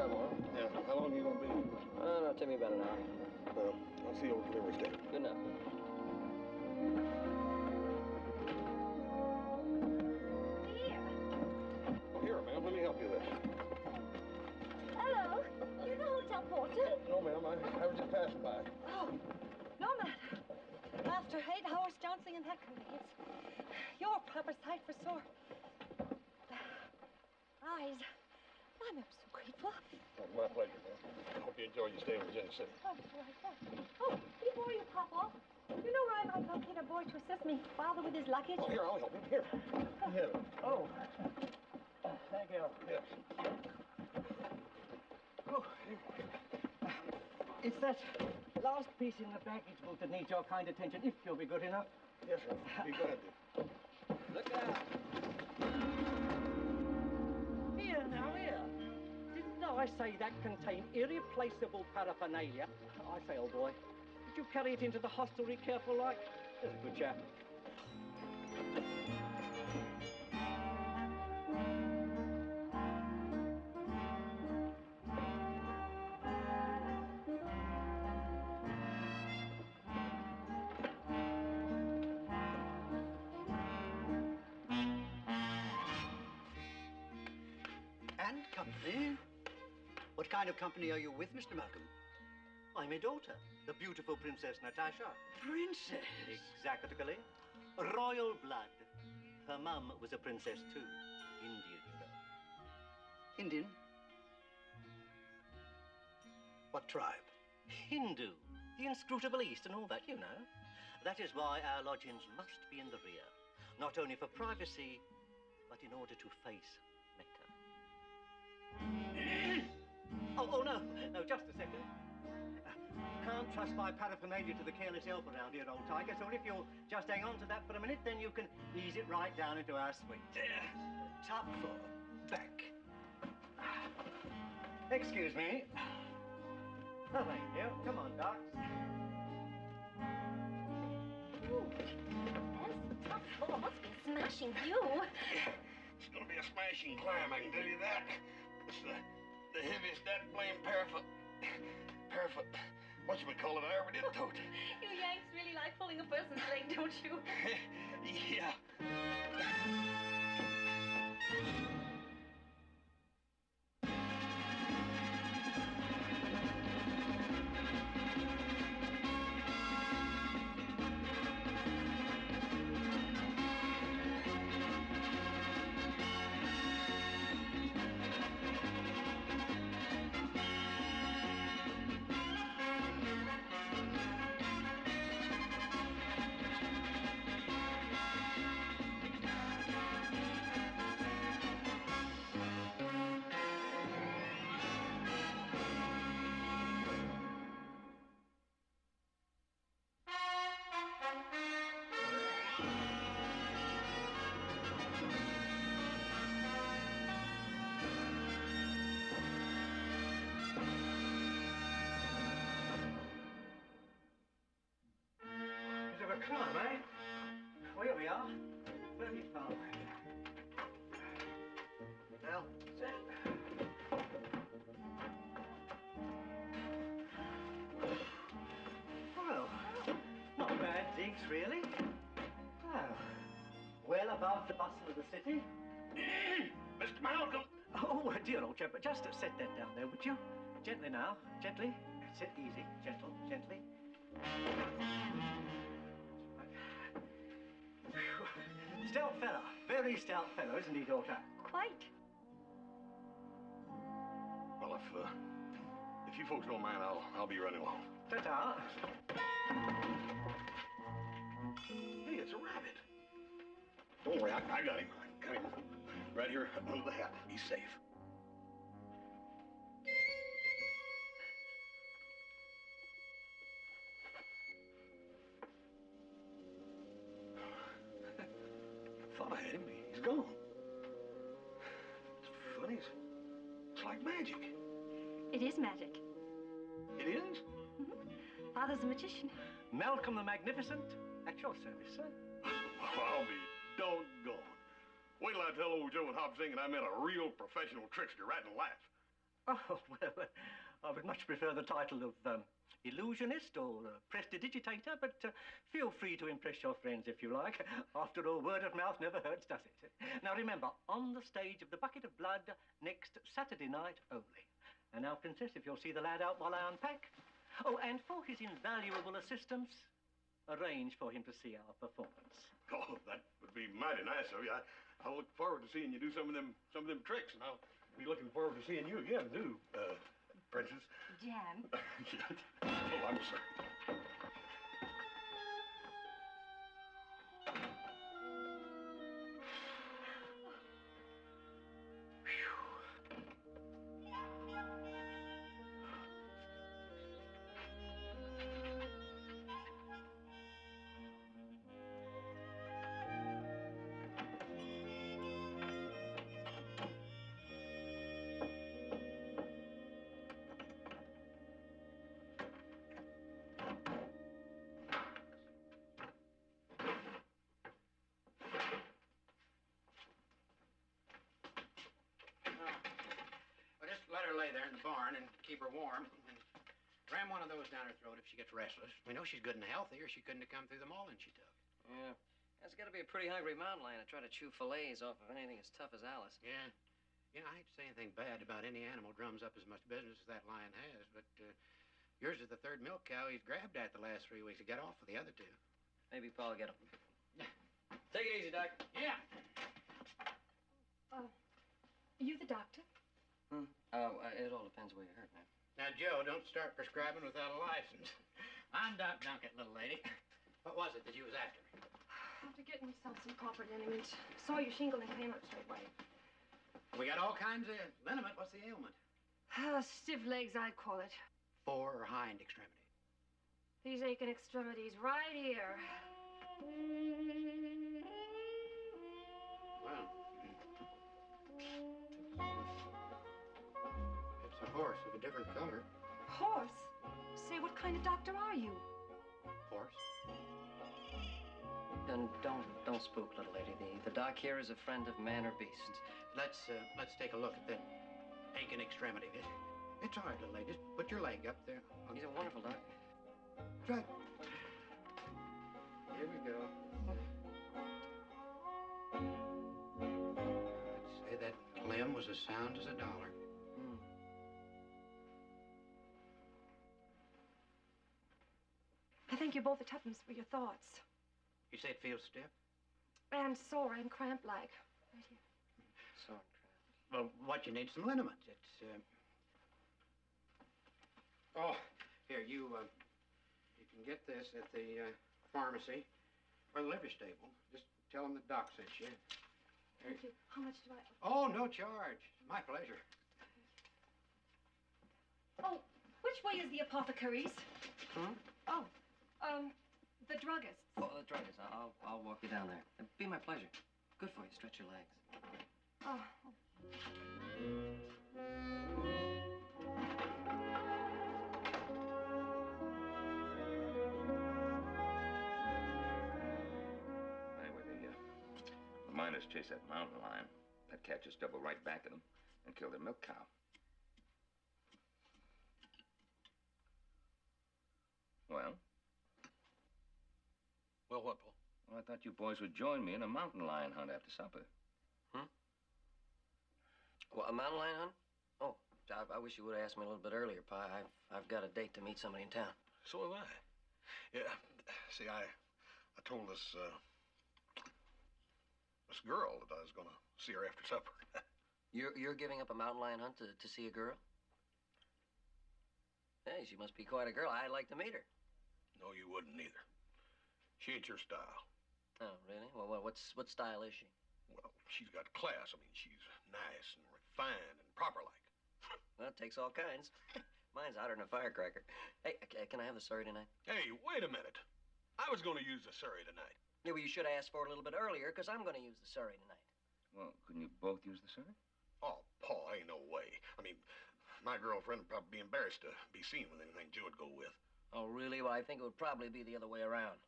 trouble, huh? Yeah. How long are you going to be? No, it'll take me about an hour. Well, I'll see you over delivery station. Good enough. Oh, here, ma'am. Let me help you with this. Hello. You're the hotel porter? No, ma'am. I was just passing by. Oh, no matter. After 8 hours dancing in that conveyance, you're a proper sight for sore eyes. I'm ever so grateful. Oh, my pleasure, ma'am. I hope you enjoy your stay in Virginia City. Oh, right. Oh, before you pop off, you know where I might locate a boy to assist me father with his luggage? Oh, here, I'll help him. Here. Here. Oh. Thank you. Yes. Oh. It's that last piece in the baggage book that needs your kind attention, if you'll be good enough. Yes, sir. Be glad to. Look out. Here, now, here. Didn't I say that contained irreplaceable paraphernalia? I say, old boy, did you carry it into the hostelry careful like? There's a good chap. And company? What kind of company are you with, Mr. Malcolm? I'm a daughter, the beautiful Princess Natasha. Princess? Exactly. Royal blood. Her mum was a princess too. Indian, you know. Indian? What tribe? Hindu. The inscrutable East and all that, you know. That is why our lodgings must be in the rear. Not only for privacy, but in order to face Mecca. Oh, no, just a second. Can't trust my paraphernalia to the careless elf around here, old tiger, so if you'll just hang on to that for a minute, then you can ease it right down into our suite. Top floor. Back. Excuse me. Oh, thank you. Come on, ducks. Ooh, that's the top floor. Must be a smashing view. It's going to be a smashing climb, I can tell you that. It's the heaviest that blame parafoot, whatchamacallit I ever did tote. You Yanks really like pulling a person's leg, don't you? Yeah. Really? Oh, well above the bustle of the city. Mr. Malcolm! Oh, dear old chap, but just set that down there, would you? Gently now, gently. Sit easy, gentle, gently. Stout fella, very stout fellow, isn't he, daughter? Quite. Well, if you folks don't mind, I'll be running along. Ta-ta. Hey, it's a rabbit. Don't worry, I got him. I got him right here under the hat. He's safe. Thought I had him. He's gone. It's funny. It's like magic. It is magic. It is? Mm-hmm. Father's a magician. Malcolm the Magnificent, at your service, sir. I'll be doggone. Wait till I tell old Joe and Hop Sing and I met a real professional trickster right in the laugh. Oh, well, I would much prefer the title of illusionist or prestidigitator, but feel free to impress your friends if you like. After all, word of mouth never hurts, does it? Now, remember, on the stage of the Bucket of Blood next Saturday night only. And now, Princess, if you'll see the lad out while I unpack. Oh, and for his invaluable assistance, arrange for him to see our performance. Oh, that would be mighty nice of you. I'll look forward to seeing you do some of them tricks, and I'll be looking forward to seeing you again, too, Princess. Jan. Oh, I'm sorry. Let her lay there in the barn and keep her warm. And ram one of those down her throat if she gets restless. We know she's good and healthy, or she couldn't have come through the mauling she took. Yeah. That's got to be a pretty hungry mountain lion to try to chew fillets off of anything as tough as Alice. Yeah. You know, I hate to say anything bad about any animal drums up as much business as that lion has, but yours is the third milk cow he's grabbed at the last 3 weeks. He got off with the other two. Maybe Paul will get him. Take it easy, Doc. Yeah. Are you the doctor? Oh, it all depends where you're hurt, man. Now, Joe, don't start prescribing without a license. I'm Doc Dunkett, little lady. What was it that you was after? After getting myself some copper liniment. Saw your shingle and came up straight away. We got all kinds of liniment. What's the ailment? Stiff legs, I'd call it. Fore or hind extremity? These aching extremities right here. Well, it's a horse of a different color. Horse? Say, what kind of doctor are you? Horse? And don't spook, little lady. The doc here is a friend of man or beast. Let's take a look at that aching extremity. It's all right, little lady. Just put your leg up there. He's a wonderful doc. Right. Here we go. I'd say that limb was as sound as a dollar. I think you're both at tuppence for your thoughts. You say it feels stiff? And sore and cramp-like. Right here. Sore and cramp. Well, what you need some liniment. It's, Oh, here, you can get this at the pharmacy or the livery stable. Just tell them the doc sent you. Thank you. How much do I... Oh, no charge. My pleasure. Oh, which way is the apothecary's? Oh, the druggist. Oh, the druggist. I'll walk you down there. It'd be my pleasure. Good for you. Stretch your legs. Oh. Anyway, the miners chase that mountain lion. That cat just doubled right back at them and killed their milk cow. Well? Well, what, Paul? Well, I thought you boys would join me in a mountain lion hunt after supper. Well, a mountain lion hunt? Oh, I wish you would have asked me a little bit earlier, Pa. I've got a date to meet somebody in town. So have I. Yeah, see, I told this girl that I was gonna see her after supper. You're giving up a mountain lion hunt to see a girl? Hey, she must be quite a girl. I'd like to meet her. No, you wouldn't either. She ain't your style. Oh, really? Well, what style is she? Well, she's got class. I mean, she's nice and refined and proper-like. Well, it takes all kinds. Mine's hotter than a firecracker. Hey, can I have the Surrey tonight? Hey, wait a minute. I was gonna use the Surrey tonight. Yeah, well, you should have asked for it a little bit earlier, because I'm going to use the Surrey tonight. Well, couldn't you both use the Surrey? Oh, Paul, ain't no way. I mean, my girlfriend would probably be embarrassed to be seen with anything Joe would go with. Oh, really? Well, I think it would probably be the other way around.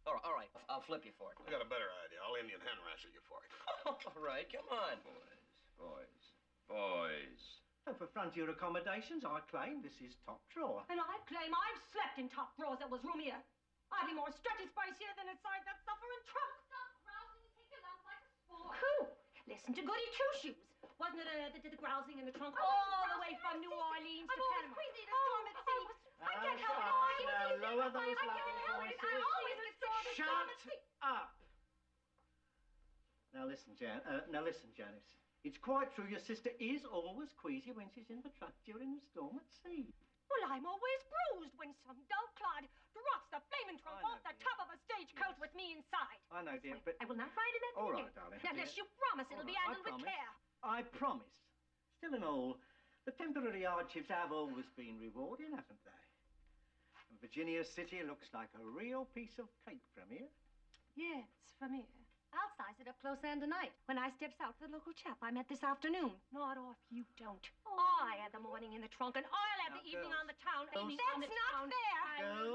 All right. I'll flip you for it. I got a better idea. I'll Indian hand wrestle you for it. All right, come on. Boys. And for frontier accommodations, I claim this is top drawer. And I claim I've slept in top drawers that was roomier. I'd be more stretchy space here than inside that suffering trunk. Stop grousing and take your lump like a sport. Cool. Listen to Goody Two-Shoes. Wasn't it the grousing in the trunk all the way from New Orleans to Panama? Crazy to storm at sea. I can't help it. Now lower those I can't help it. I always get sore to storm at sea. up. Now listen, Janice. It's quite true your sister is always queasy when she's in the truck during the storm at sea. Well, I'm always bruised when some dull clod drops the flaming trunk off the top of a stagecoach with me inside. I know, dear, but... I will not ride in that All again. right, darling. Unless you promise it'll be handled with care. I promise. Still and all, the temporary hardships have always been rewarding, haven't they? And Virginia City looks like a real piece of cake from here. Yes, from here. I'll size it up close and tonight when I steps out for the local chap I met this afternoon. Not off, you don't. I had the morning in the trunk, and I'll have the evening on the town. Girls. That's not fair.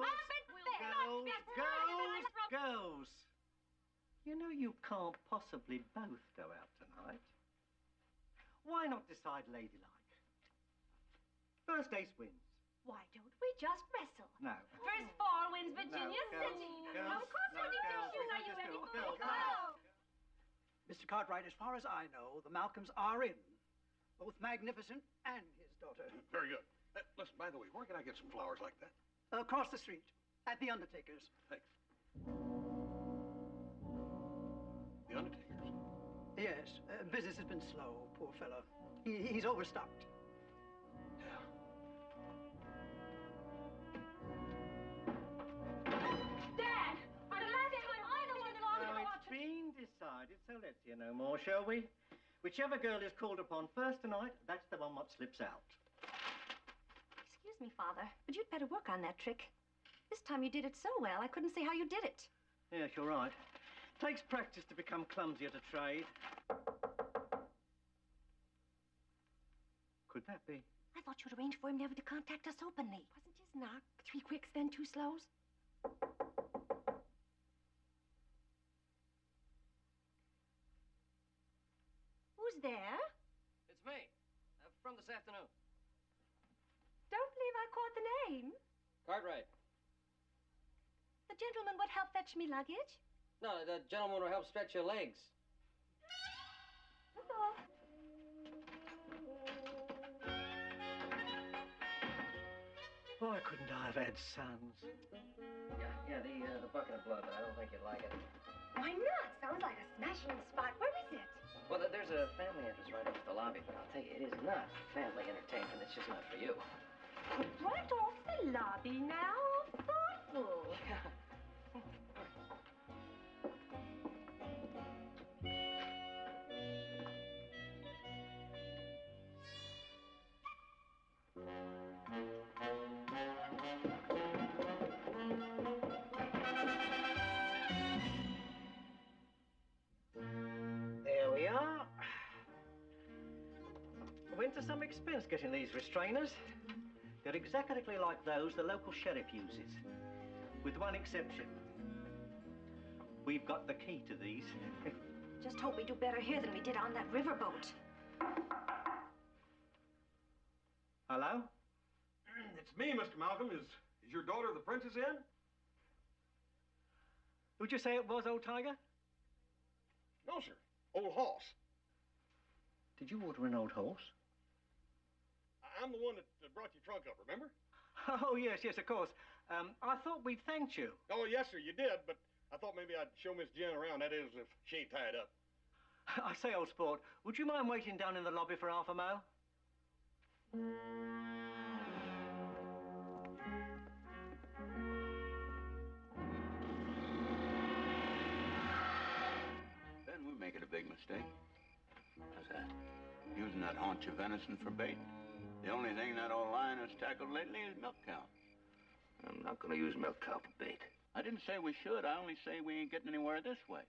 Girls. You know you can't possibly both go out tonight. Why not decide ladylike? First ace wins. Why don't we just wrestle? No. First fall wins Virginia No, City. girls, Of course, no, Goody girls, Two-Shoes, are we you can ready just for do it? it. Go. Mr. Cartwright, as far as I know, the Malcolms are in. Both Magnificent and his daughter. Very good. Listen, by the way, where can I get some flowers like that? Across the street, at the undertaker's. Thanks. The Undertaker's? Yes, business has been slow, poor fellow. He's overstocked. Dad, for the last time, I don't want to belong to It's been decided, so let's hear no more, shall we? Whichever girl is called upon first tonight, that's the one what slips out. Excuse me, Father, but you'd better work on that trick. This time you did it so well, I couldn't see how you did it. Yes, you're right. Takes practice to become clumsy at a trade. Could that be? I thought you'd arranged for him never to contact us openly. Wasn't his knock 3 quicks, then 2 slows? Who's there? It's me. From this afternoon. Don't believe I caught the name. Cartwright. The gentleman would help fetch me luggage. No, the gentleman will help stretch your legs. That's all. Why couldn't I have had sons? Yeah, the bucket of blood, but I don't think you'd like it. Why not? Sounds like a smashing spot. Where is it? Well, there's a family entrance right up the lobby, but I'll tell you, it is not family entertainment. It's just not for you. Right off the lobby now. Thoughtful. There we are. Went to some expense getting these restrainers. They're exactly like those the local sheriff uses, with one exception. We've got the key to these. Just hope we do better here than we did on that riverboat. Hello? It's me, Mr. Malcolm. Is your daughter the princess in? Who'd you say it was, old tiger? No, sir. Old Hoss. Did you order an old horse? I'm the one that brought your trunk up, remember? Oh, yes, of course. I thought we'd thanked you. Oh, yes, sir, you did, but I thought maybe I'd show Miss Jen around. That is, if she ain't tied up. I say, old sport, would you mind waiting down in the lobby for half a mo? Then we're making a big mistake. How's that? Using that haunch of venison for bait. The only thing that old lion has tackled lately is milk cow. I'm not going to use milk cow for bait. I didn't say we should. I only say we ain't getting anywhere this way.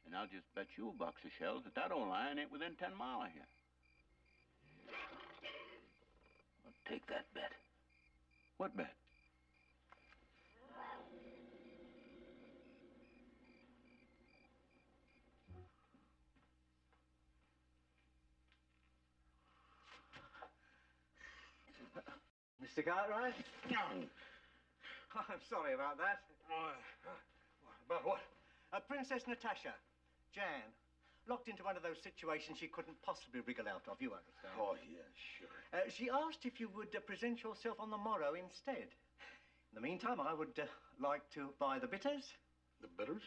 And I'll just bet you a box of shells that old lion ain't within 10 miles of here. I'll take that bet. What bet? Mr. Cartwright? I'm sorry about that. About what? Princess Natasha, Jan, locked into one of those situations she couldn't possibly wriggle out of, you understand? Oh, yeah, sure. She asked if you would present yourself on the morrow instead. In the meantime, I would like to buy the bitters. The bitters?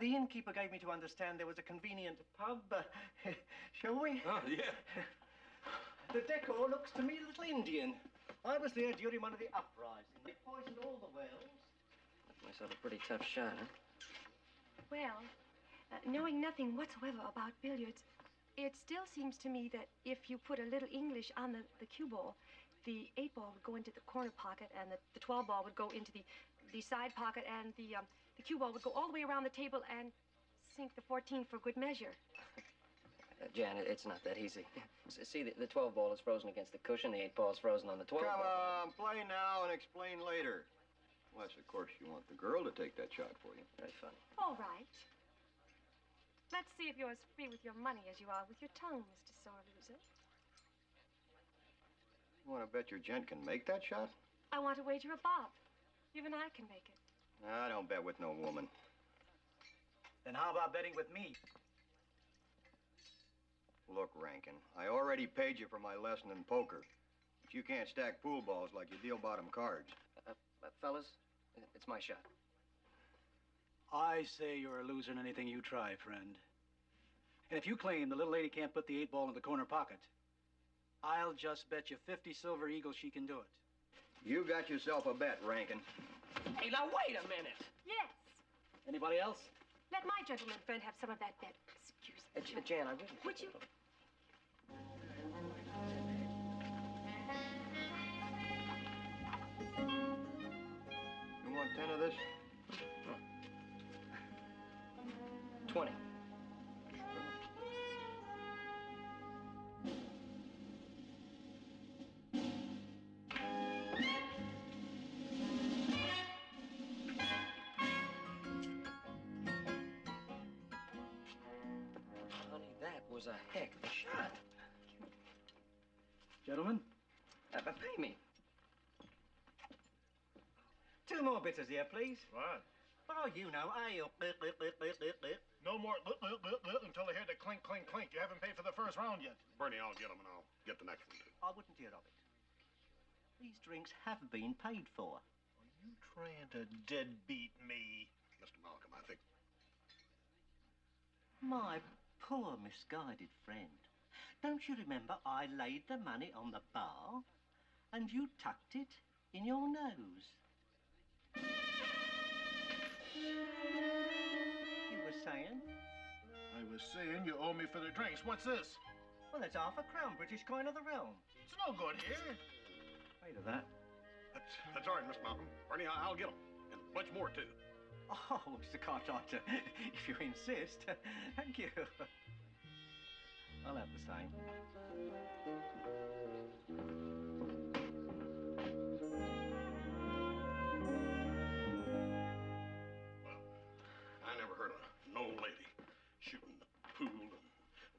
The innkeeper gave me to understand there was a convenient pub. Shall we? Oh, yeah. The decor looks to me a little Indian. I was there during one of the uprisings. They poisoned all the wells. That's myself a pretty tough shot, huh? Well, knowing nothing whatsoever about billiards, it still seems to me that if you put a little English on the cue ball, the 8-ball would go into the corner pocket, and the 12-ball would go into the side pocket, and the cue ball would go all the way around the table and sink the 14 for good measure. Jan, it's not that easy. See, the 12 ball is frozen against the cushion, the 8 ball is frozen on the 12 Come ball. on, play now and explain later. Unless, of course, you want the girl to take that shot for you. Very funny. All right. Let's see if you're as free with your money as you are with your tongue, Mr. Sore Loser. You want to bet your gent can make that shot? I want to wager a bob. Even I can make it. I don't bet with no woman. Then how about betting with me? Look, Rankin, I already paid you for my lesson in poker. But you can't stack pool balls like you deal bottom cards. Fellas, it's my shot. I say you're a loser in anything you try, friend. And if you claim the little lady can't put the 8-ball in the corner pocket, I'll just bet you 50 silver eagles she can do it. You got yourself a bet, Rankin. Hey, now wait a minute. Yes. Anybody else? Let my gentleman friend have some of that bet. Excuse me. Jan, I really... Would you? You want 10 of this? 20. Honey, that was a heck of a shot. Gentlemen? Pay me. 2 more bitters here, please. What? Oh, you know, ale. No more until I hear the clink, clink, clink. You haven't paid for the first round yet. Bernie, I'll get them and I'll get the next one, too. I wouldn't hear of it. These drinks have been paid for. Are you trying to deadbeat me? Mr. Malcolm, I think... My poor misguided friend. Don't you remember I laid the money on the bar and you tucked it in your nose? You were saying? I was saying you owe me for the drinks. What's this? Well, it's half a crown, British coin of the realm. It's no good here. Wait a that. That's all right, Mr. Malcolm. Bernie, I'll get them. And a bunch more, too. Oh, Mr. Cartwright, if you insist. Thank you. I'll have the same. Well, I never heard of no lady shooting the pool and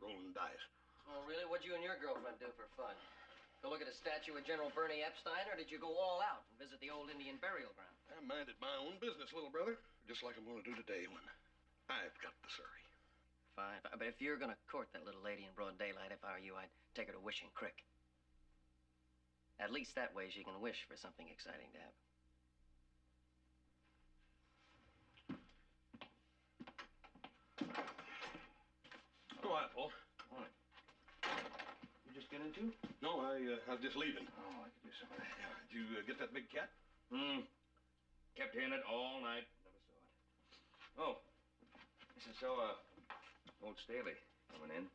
rolling dice. Oh, really? What'd you and your girlfriend do for fun? Go look at a statue of General Bernie Epstein, or did you go all out and visit the old Indian burial ground? I minded my own business, little brother, just like I'm going to do today when I've got the Surrey. Fine, but if you're gonna court that little lady in broad daylight, if I were you, I'd take her to Wishing Creek. At least that way she can wish for something exciting to happen. Go on, Paul. Morning. You just get into? No, I was just leaving. Oh, I could do some of that. Did you get that big cat? Kept hearing it all night. Never saw it. Oh, listen, so, old Staley coming in.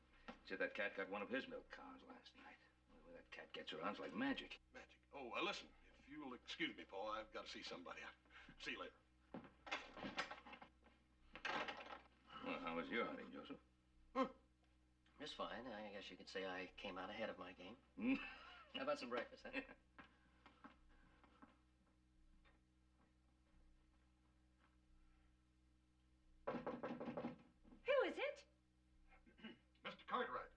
Said that cat got one of his milk cows last night. The way that cat gets around, it's like magic. Magic. Oh, listen, if you'll excuse me, Paul, I've got to see somebody. I'll see you later. Well, how was your hunting, Joseph? Just fine. I guess you could say I came out ahead of my game. Hmm? How about some breakfast, huh? Who is it? Mr. Cartwright.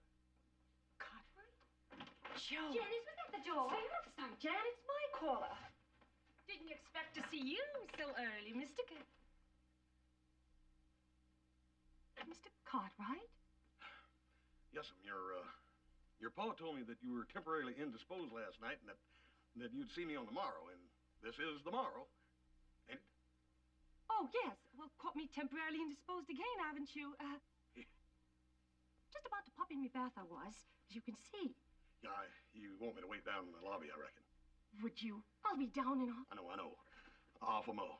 Cartwright? Joe. Janice was at the door. Say, I'm sorry, Jan. It's my caller. Didn't expect to see you so early, Mr. Mr. Cartwright? Yes'm, your pa told me that you were temporarily indisposed last night and that you'd see me on the morrow, and this is the morrow, ain't it? Oh, yes. Well, caught me temporarily indisposed again, haven't you? Just about to pop in my bath I was, as you can see. Yeah, you want me to wait down in the lobby, I reckon. Would you? I'll be down in a... I know. Off a mo.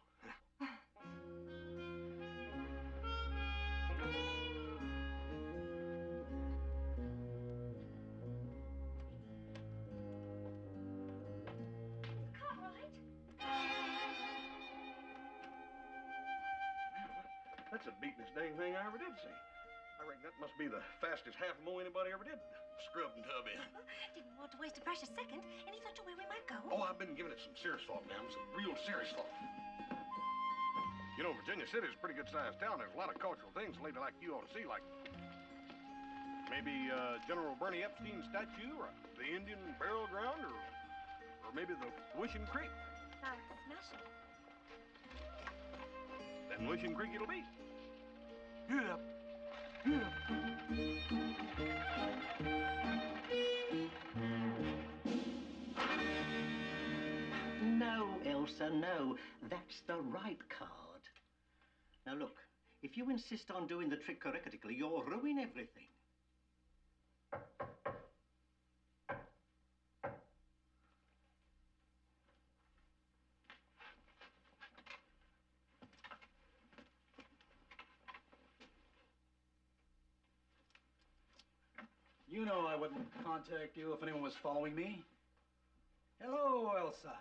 That's the beatin'est dang thing I ever did see. I reckon that must be the fastest half mo anybody ever did scrub and tub in. Didn't want to waste a precious second. Any thought to where we might go? Oh, I've been giving it some serious thought, ma'am. Some real serious thought. You know, Virginia City's a pretty good-sized town. There's a lot of cultural things a lady like you ought to see, like maybe General Bernie Epstein's statue, or the Indian burial ground, or maybe the Wishing Creek. Smash it. Then Wishing Creek it'll be. Yeah. No, Elsa, no. That's the right card. Now look, if you insist on doing the trick correctly, you'll ruin everything. You know I wouldn't contact you if anyone was following me. Hello, Elsa.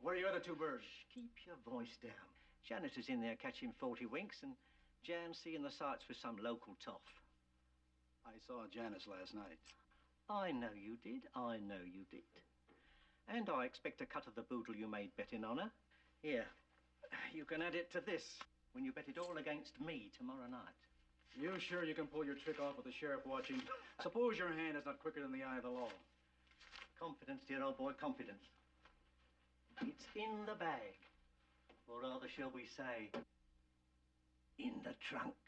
Where are your other two birds? Shh, keep your voice down. Janitor's in there catching 40 winks, and Jan seeing the sights with some local toff. I saw Janice last night. I know you did. I know you did. And I expect a cut of the boodle you made betting on her. Here, you can add it to this when you bet it all against me tomorrow night. You sure you can pull your trick off with the sheriff watching? Suppose your hand is not quicker than the eye of the law. Confidence, dear old boy, confidence. It's in the bag. Or rather, shall we say, in the trunk.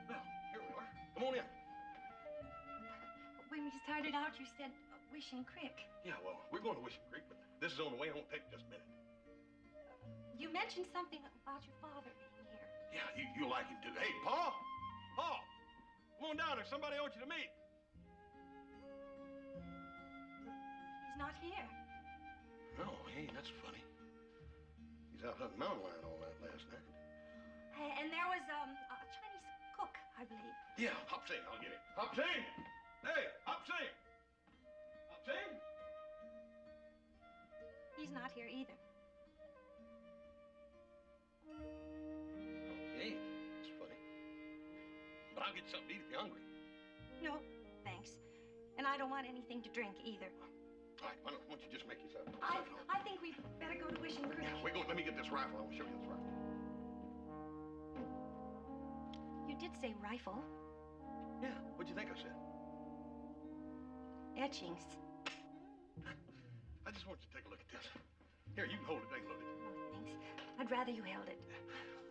Well, here we are. Come on in. When we started out, you said Wishing Creek. Yeah, well, we're going to Wishing Creek, but this is on the way. It won't take just a minute. You mentioned something about your father being here. Yeah, you'll like him, too. Hey, Pa! Pa! Come on down. There's somebody I want you to meet. He's not here. No, hey, that's funny. He's out hunting mountain lion all night last night. And there was a Chinese cook, I believe. Yeah, Hop Sing, I'll get it. Hop Sing! Hey, Hop Sing! Hop Sing! He's not here either. Hey, that's funny. But I'll get something to eat if you're hungry. No, thanks. And I don't want anything to drink either. All right, why don't you just make yourself I think we'd better go to Wishing Creek. Let me get this rifle. I want to show you this rifle. You did say rifle. Yeah, what'd you think I said? Etchings. I just want you to take a look at this. Here, you can hold it. Take a look at it. Oh, thanks. I'd rather you held it.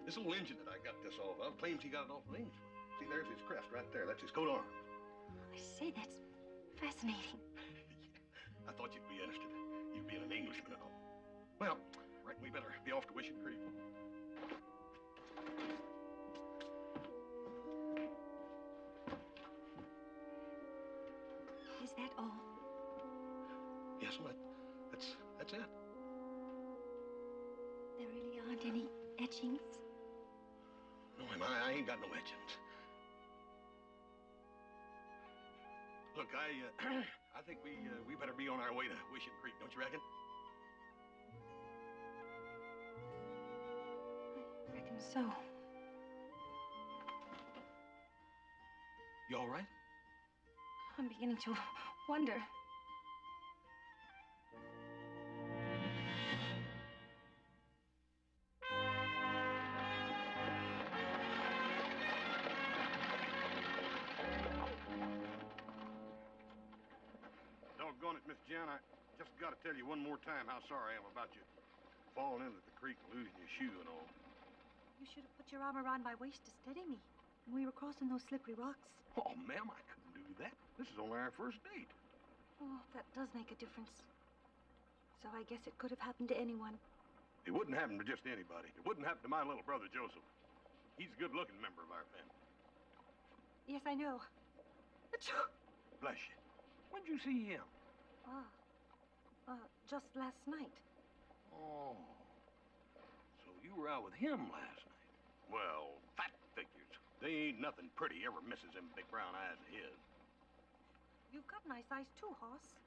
This old engine that I got this off of claims he got it off of an Englishman. See, there's his crest right there. That's his coat of arms. I say, that's fascinating. I thought you'd be interested. You being an Englishman and all. Well, right, we better be off to Wishing Creek. Is that all? Yes, that's it. There really aren't any etchings? No, I ain't got no etchings. Look, I think we better be on our way to Wishing Creek, don't you reckon? I reckon so. You all right? I'm beginning to wonder. Jen, I just got to tell you one more time how sorry I am about you falling into the creek and losing your shoe and all. You should have put your arm around my waist to steady me when we were crossing those slippery rocks. Oh, ma'am, I couldn't do that. This is only our first date. Oh, that does make a difference. So I guess it could have happened to anyone. It wouldn't happen to just anybody. It wouldn't happen to my little brother, Joseph. He's a good-looking member of our family. Yes, I know. Achoo! Bless you. When'd you see him? Just last night. Oh. So you were out with him last night? Well, that figures. They ain't nothing pretty ever misses them big brown eyes of his. You've got nice eyes too, Hoss.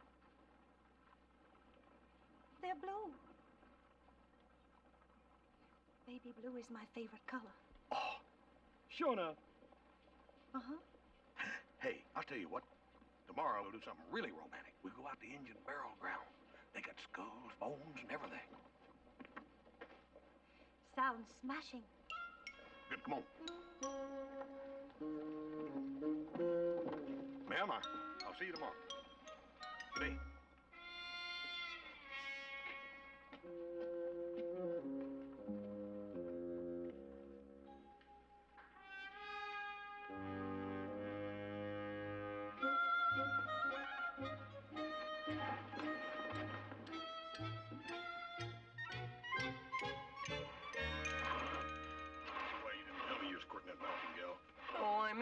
They're blue. Baby blue is my favorite color. Oh, sure enough. Uh-huh. Hey, I'll tell you what. Tomorrow we'll do something really romantic. We'll go out to Indian Barrel Ground. They got skulls, bones, and everything. Sounds smashing. Good, come on. Ma'am, I'll see you tomorrow. Good day.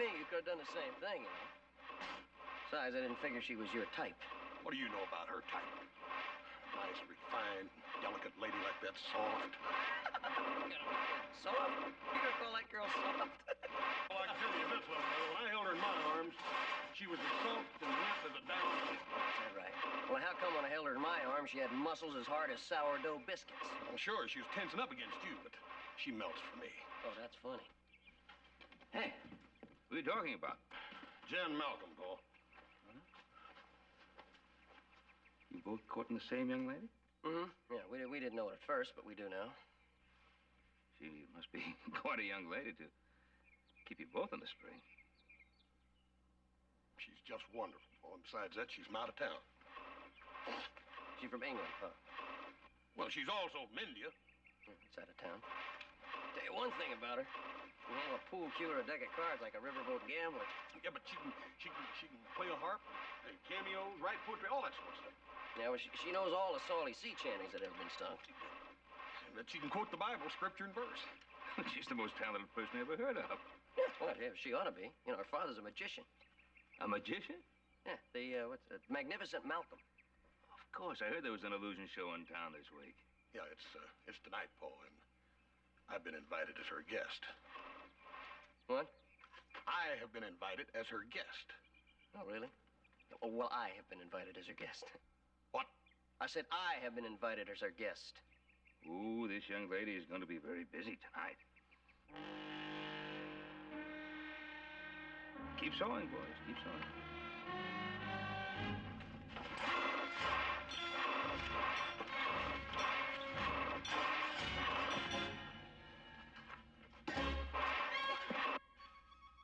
You could have done the same thing, you know. Besides, I didn't figure she was your type. What do you know about her type? Nice, refined, delicate lady like that, soft. Soft? You gonna call that girl soft? Well, I can tell you this, little girl. When I held her in my arms, she was as soft and limp as a down. Is that right? Well, how come when I held her in my arms, she had muscles as hard as sourdough biscuits? Well, sure, she was tensing up against you, but she melts for me. Oh, that's funny. Hey. What are you talking about? Jen Malcolm, Paul. You both courting the same young lady? Mm-hmm. Yeah, we didn't know it at first, but we do now. She must be quite a young lady to keep you both on the string. She's just wonderful. Well, and besides that, she's from out of town. She's from England, huh? Well, she's also from India. It's out of town. Tell you one thing about her. She can handle a pool cue or a deck of cards like a riverboat gambler. Yeah, but she can play a harp, and cameos, write poetry, all that sort of stuff. Yeah, well, she knows all the salty sea chantings that ever been sung. But she can quote the Bible, scripture and verse. She's the most talented person I ever heard of. Yeah, well, yeah, she ought to be. You know, her father's a magician. A magician? Yeah, Magnificent Malcolm. Of course, I heard there was an illusion show in town this week. Yeah, it's tonight, Paul, and I've been invited as her guest. What? I have been invited as her guest. Oh, really? Oh, well, I have been invited as her guest. What? I said I have been invited as her guest. Ooh, this young lady is going to be very busy tonight. Keep sewing, boys. Keep sewing.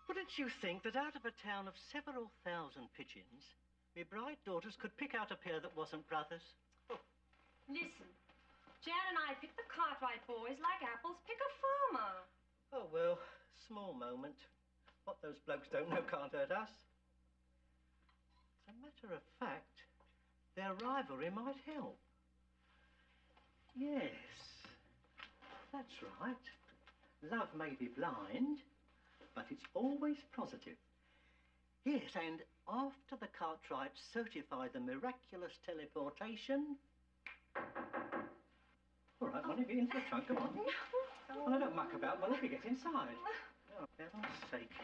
Wouldn't you think that out of a town of several thousand pigeons, me bright daughters could pick out a pair that wasn't brothers? Oh. Listen, Jan and I pick the Cartwright boys like apples pick a farmer. Oh, well, small moment. What those blokes don't know can't hurt us. As a matter of fact, their rivalry might help. Yes, that's right. Love may be blind, but it's always positive. Yes, and after the Cartwrights certify the miraculous teleportation... All right, one of you into the trunk, come on. Well, I don't muck about, well, if you get inside. Oh, for heaven's sake.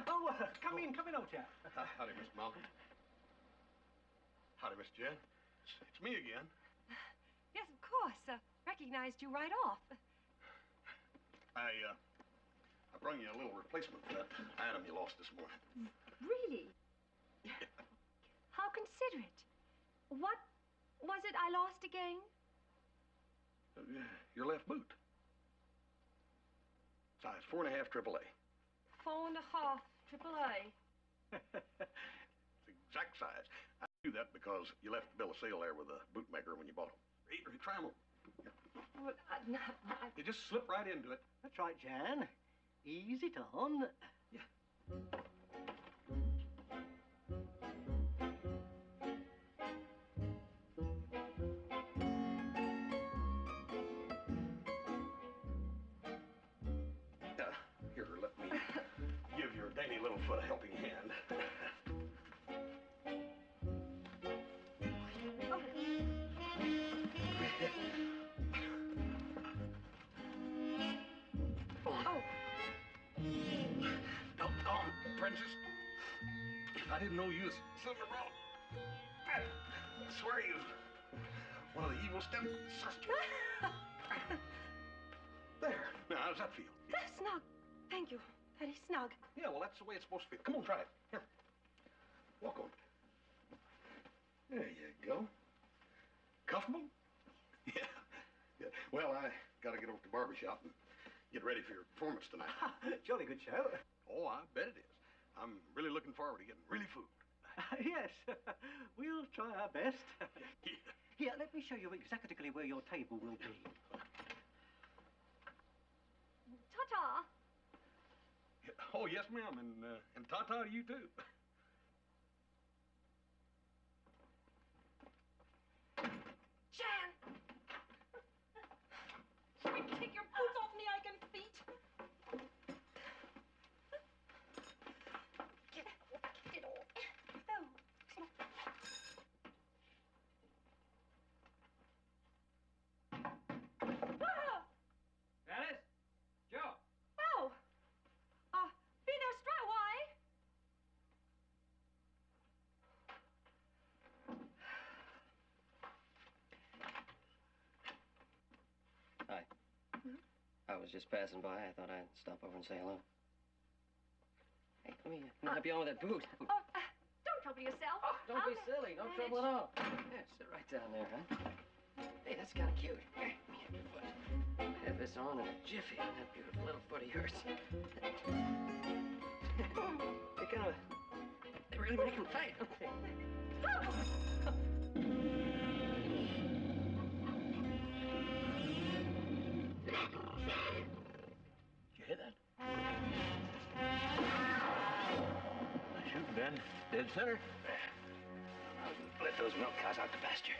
Oh, come in, old chap. Howdy, Mr. Malcolm. Howdy, Miss Jen. It's me again. Yes, of course. Recognized you right off. I brung you a little replacement for that item you lost this morning. Really? How considerate. What was it I lost again? Your left boot. Size 4.5 AAA. 4.5, AAA. It's the exact size. I knew that because you left the bill of sale there with the bootmaker when you bought them. Try them on. Well, You just slip right into it. That's right, Jan. Ease it on. Yeah. Here, let me give your dainty little foot a helping hand. Doggone, Princess. I didn't know you was something wrong. I swear you was one of the evil stepsisters. There. Now, how does that feel? That's snug. Thank you. Very snug. Yeah, well, that's the way it's supposed to feel. Come on, try it. Here. Walk on. There you go. Comfortable? Yeah. Yeah. Well, I got to get over to the barber shop and get ready for your performance tonight. Jolly good show. Oh, I bet it is. I'm really looking forward to getting really food. Yes, we'll try our best. Yeah. Here, let me show you exactly where your table will be. Ta-ta. Oh, yes, ma'am, and ta-ta to you, too. Jan! Take your boots off me, I can feet. Get it off. Oh. Ah! Alice? Joe? Oh! Be there straight away. Hi. I was just passing by. I thought I'd stop over and say hello. Hey, let me help you on with that boot. Don't trouble yourself. Don't be silly. No trouble at all. Yeah, sit right down there, huh? Hey, that's kind of cute. Here, let me have your foot. I'll have this on in a jiffy on that beautiful little foot of yours. They really make them tight, don't they? Did you hear that? Nice shooting, Ben. Dead center. I'll let those milk cows out to pasture.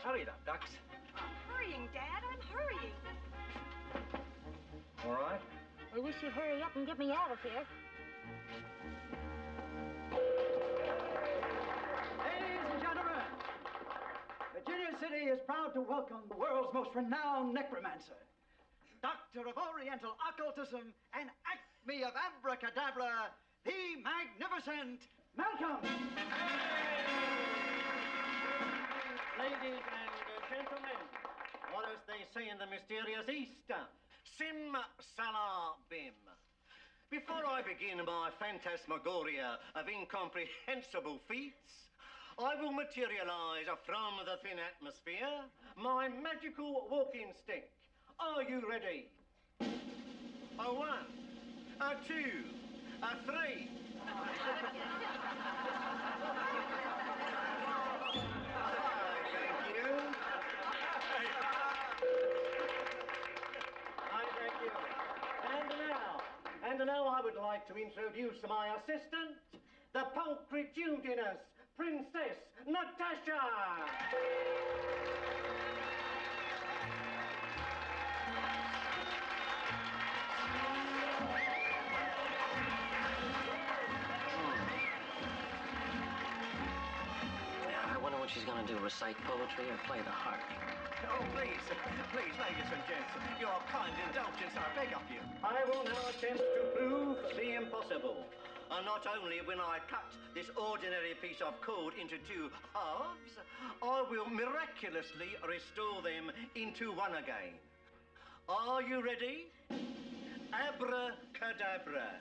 Hurry it up, ducks. I'm hurrying, Dad. I'm hurrying. All right. I wish you'd hurry up and get me out of here. Ladies and gentlemen, Virginia City is proud to welcome the world's most renowned necromancer, Doctor of Oriental Occultism and Acme of Abracadabra, the magnificent Malcolm. Ladies and gentlemen, what as they say in the mysterious East, sim salah bim. Before I begin my phantasmagoria of incomprehensible feats, I will materialize from the thin atmosphere my magical walking stick. Are you ready? A 1, a 2, a 3. And now I would like to introduce my assistant, the pulchritudinous Princess Natasha. I wonder what she's going to do, recite poetry or play the harp. Oh, please, ladies and gents, your kind indulgence, I beg of you. I will now attempt to prove the impossible. Not only will I cut this ordinary piece of code into 2 halves, I will miraculously restore them into one again. Are you ready? Abracadabra.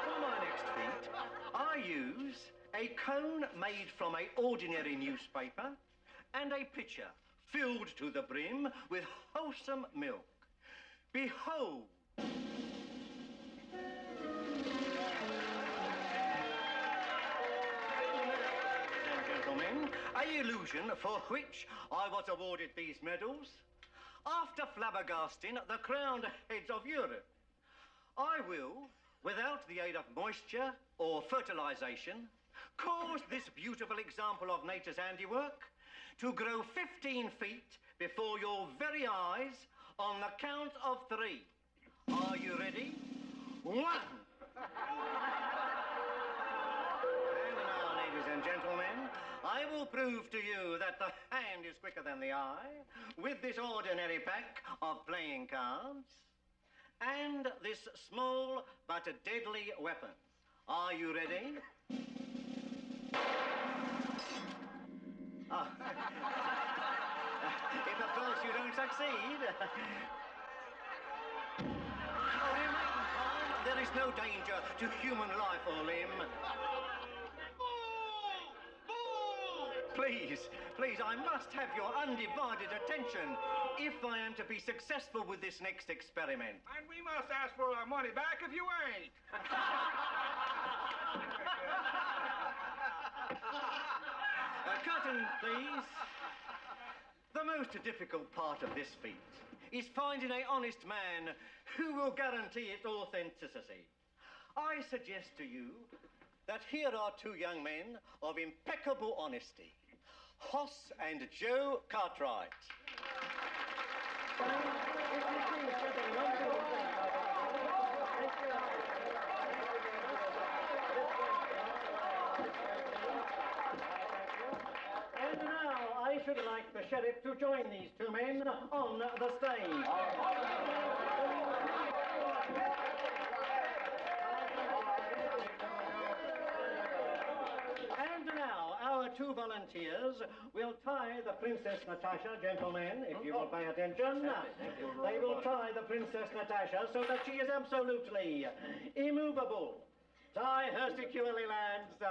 For my next feat, I use a cone made from an ordinary newspaper, and a pitcher filled to the brim with wholesome milk. Behold! Gentlemen, an illusion for which I was awarded these medals after flabbergasting the crowned heads of Europe. I will, without the aid of moisture or fertilization, cause this beautiful example of nature's handiwork to grow 15 feet before your very eyes on the count of 3. Are you ready? 1. And now, ladies and gentlemen, I will prove to you that the hand is quicker than the eye with this ordinary pack of playing cards and this small but deadly weapon. Are you ready? Oh. If at first you don't succeed. Oh, you needn't mind. There is no danger to human life or limb. Please, please, I must have your undivided attention if I am to be successful with this next experiment. And we must ask for our money back if you ain't. Curtain, please. The most difficult part of this feat is finding an honest man who will guarantee its authenticity. I suggest to you that here are 2 young men of impeccable honesty, Hoss and Joe Cartwright. And now I should like the sheriff to join these 2 men on the stage. And now our 2 volunteers will tie the Princess Natasha, gentlemen, if you will pay attention. They will tie the Princess Natasha so that she is absolutely immovable. Tie her securely, lads.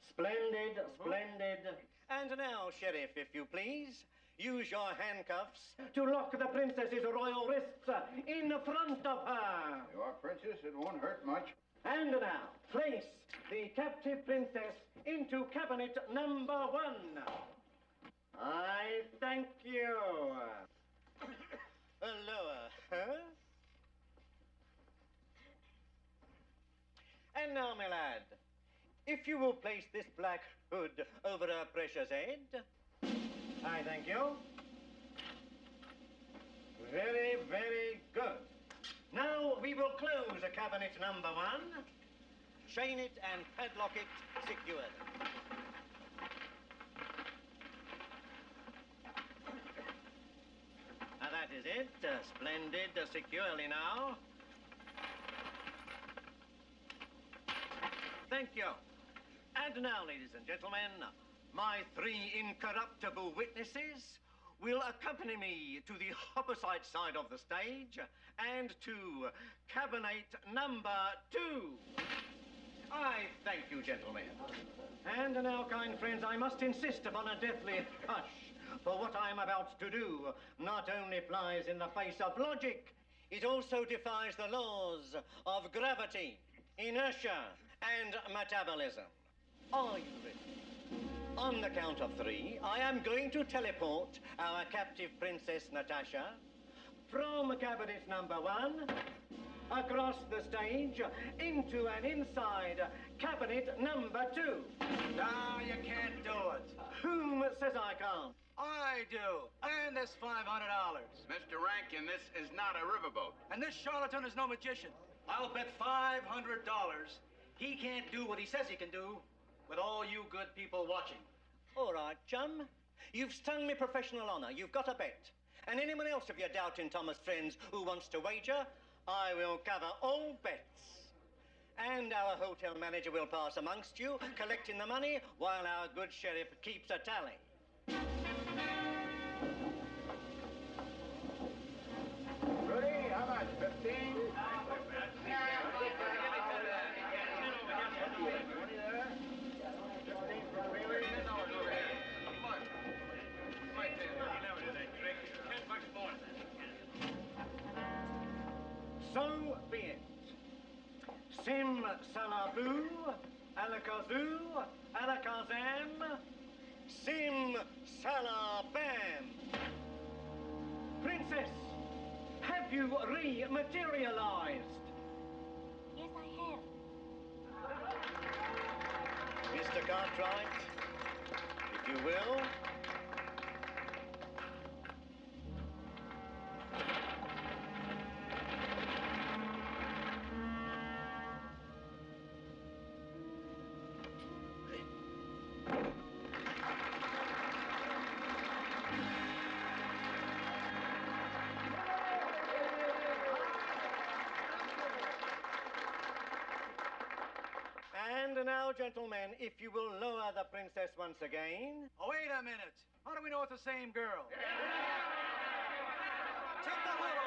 Splendid, splendid. And now, Sheriff, if you please, use your handcuffs to lock the princess's royal wrists in front of her. You are, Princess. It won't hurt much. And now, place the captive princess into cabinet number 1. I thank you. Lower her. And now, my lad, if you will place this black hood over her precious head. I thank you. Very, very good. Now we will close cabinet number 1, chain it and padlock it securely. Now that is it. Splendid, securely now. Thank you. And now, ladies and gentlemen, my 3 incorruptible witnesses will accompany me to the opposite side of the stage and to cabinet number 2. I thank you, gentlemen. And now, kind friends, I must insist upon a deathly hush, for what I am about to do not only flies in the face of logic, it also defies the laws of gravity, inertia, and metabolism. Are you ready? On the count of 3, I am going to teleport our captive Princess Natasha from cabinet number 1 across the stage into an inside cabinet number 2. No, you can't do it. Whom says I can't? I do. And this $500. Mr. Rankin, this is not a riverboat. And this charlatan is no magician. I'll bet $500 he can't do what he says he can do with all you good people watching. All right, chum. You've stung me professional honor. You've got a bet. And anyone else of your doubting Thomas friends who wants to wager, I will cover all bets. And our hotel manager will pass amongst you, collecting the money while our good sheriff keeps a tally. Ready? How much? 15? So be it. Sim salabu, alakazu, alakazam, sim salabam. Princess, have you rematerialized? Yes, I have. Mr. Cartwright, if you will. And now, gentlemen, if you will lower the princess once again. Oh, wait a minute. How do we know it's the same girl? Take the hood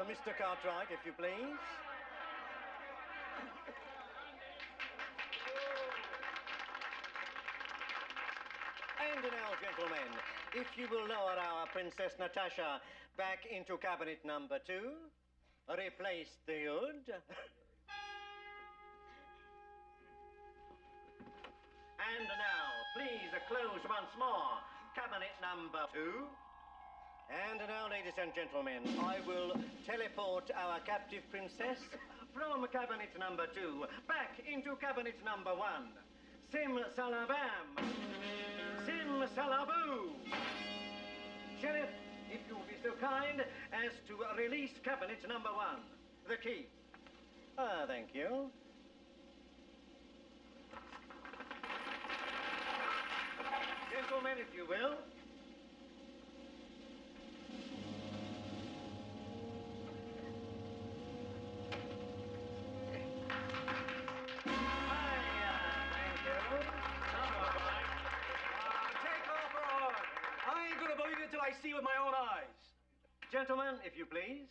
off. Mr. Cartwright, if you please. And now, gentlemen, if you will lower our Princess Natasha back into cabinet number 2, replace the hood. And now, please close once more cabinet number 2. And now, ladies and gentlemen, I will teleport our captive princess from cabinet number 2 back into cabinet number 1. Sim salabam, sim salaboo. Sheriff, if you will be so kind as to release cabinet number 1. The key. Thank you. Gentlemen, if you will. I ain't gonna believe it till I see with my own eyes. Gentlemen, if you please.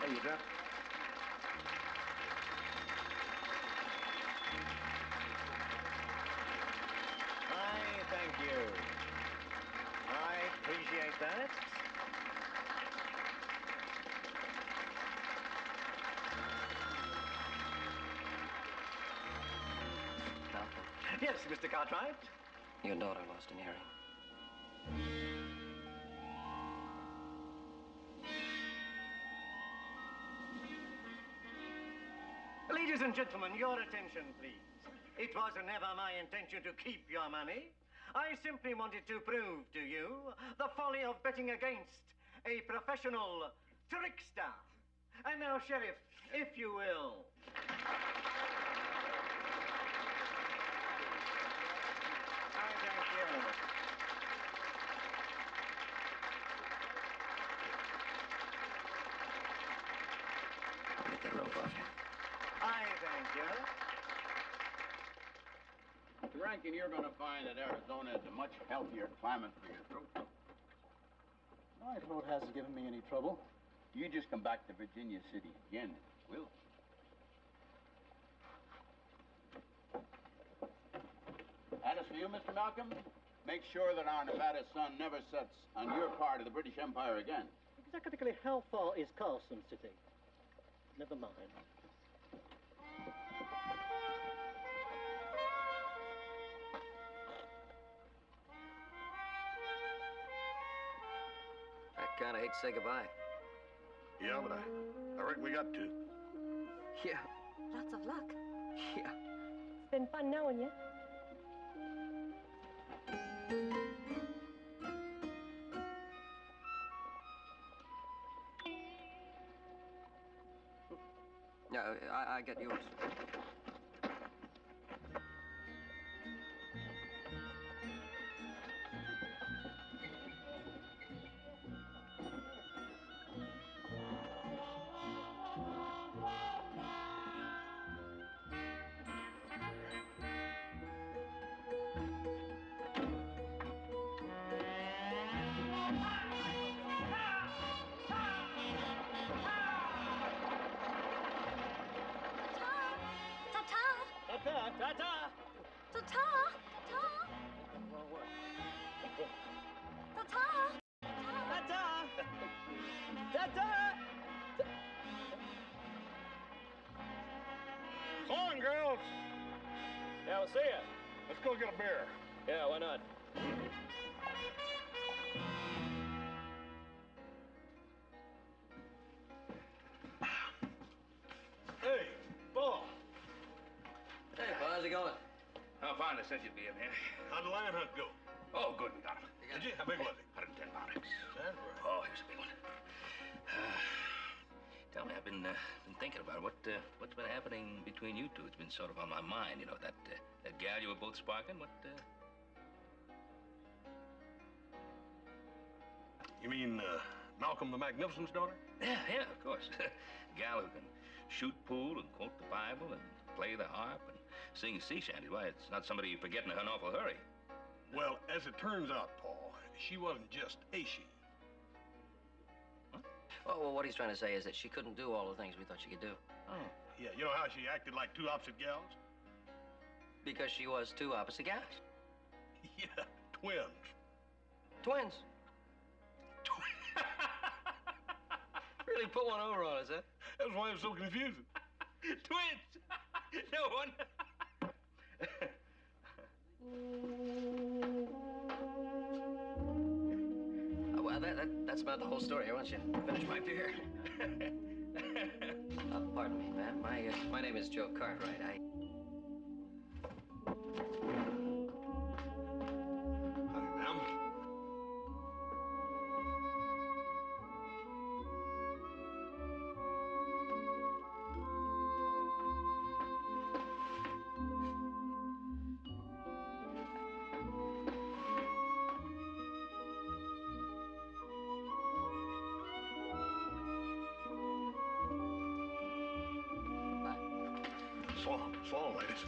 Hey, you got? Thank you. I appreciate that. Malcolm, Yes, Mr. Cartwright. your daughter lost an earring. Ladies and gentlemen, your attention, please. It was never my intention to keep your money. I simply wanted to prove to you the folly of betting against a professional trickster. And now, Sheriff, if you will. I thank you. Get the rope off you. I thank you. Mr. Rankin, you're going to find that Arizona is a much healthier climate for your throat. My throat hasn't given me any trouble. You just come back to Virginia City again, will. And as for you, Mr. Malcolm, make sure that our Nevada sun never sets on your part of the British Empire again. Exactly how far is Carson City? Never mind. I kind of hate to say goodbye. Yeah, but I reckon we got to. Yeah. Lots of luck. Yeah. It's been fun knowing you. Yeah, I get yours. Ta-ta! Ta-ta! Ta-ta! Ta-ta! Ta-ta! Ta-ta! So long, girls. Yeah, we'll see ya. Let's go get a beer. Yeah, why not? Hey, Paul. Hey, Paul, how's it going? How fine I said you'd be in here. How'd the lion hunt go? Oh, good, we got him. Did you? How big was he? 110 pounds. That right. Oh, here's a big one. Tell me, I've been thinking about it. What's been happening between you two? It's been sort of on my mind. You know, that gal you were both sparking. You mean Malcolm the Magnificent's daughter? Yeah, of course. Gal who can shoot pool and quote the Bible and play the harp and sing sea shanties. Why, it's not somebody you forget in an awful hurry. Well, as it turns out, Paul, she wasn't just a she. What? Well, what he's trying to say is that she couldn't do all the things we thought she could do. Oh. Yeah, you know how she acted like two opposite gals? Because she was two opposite gals. Yeah, twins. Twins. Really put one over on us, huh? That's why it's so confusing. Twins! No one. Well, that's about the whole story. Why don't you finish my beer? Pardon me, ma'am. My name is Joe Cartwright. Howdy, ma'am. So long, ladies.